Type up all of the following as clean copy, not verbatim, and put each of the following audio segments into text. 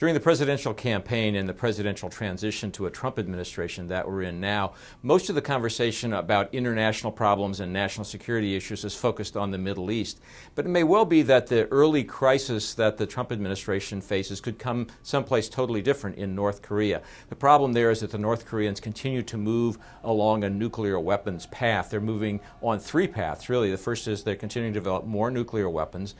During the presidential campaign and the presidential transition to a Trump administration that we're in now, most of the conversation about international problems and national security issues is focused on the Middle East. But it may well be that the early crisis that the Trump administration faces could come someplace totally different in North Korea. The problem there is that the North Koreans continue to move along a nuclear weapons path. They're moving on three paths, really. The first is they're continuing to develop more nuclear weapons.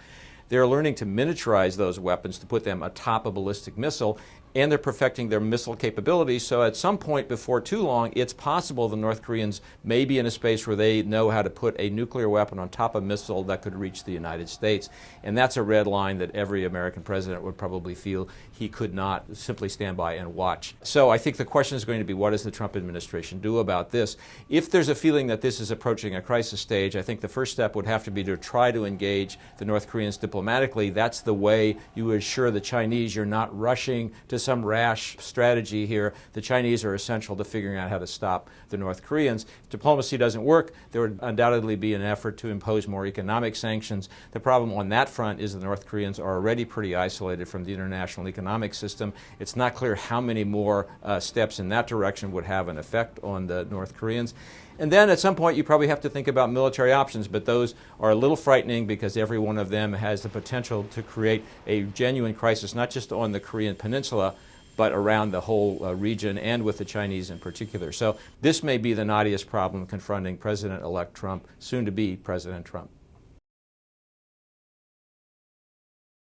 They're learning to miniaturize those weapons to put them atop a ballistic missile, and they're perfecting their missile capabilities. So at some point before too long, it's possible the North Koreans may be in a space where they know how to put a nuclear weapon on top of a missile that could reach the United States. And that's a red line that every American president would probably feel he could not simply stand by and watch. So I think the question is going to be, what does the Trump administration do about this? If there's a feeling that this is approaching a crisis stage, I think the first step would have to be to try to engage the North Koreans diplomatically. That's the way you assure the Chinese you're not rushing to some rash strategy here. The Chinese are essential to figuring out how to stop the North Koreans. If diplomacy doesn't work, there would undoubtedly be an effort to impose more economic sanctions. The problem on that front is the North Koreans are already pretty isolated from the international economic system. It's not clear how many more steps in that direction would have an effect on the North Koreans. And then at some point you probably have to think about military options, but those are a little frightening because every one of them has the potential to create a genuine crisis, not just on the Korean Peninsula, but around the whole region and with the Chinese in particular. So this may be the knottiest problem confronting President-elect Trump, soon to be President Trump.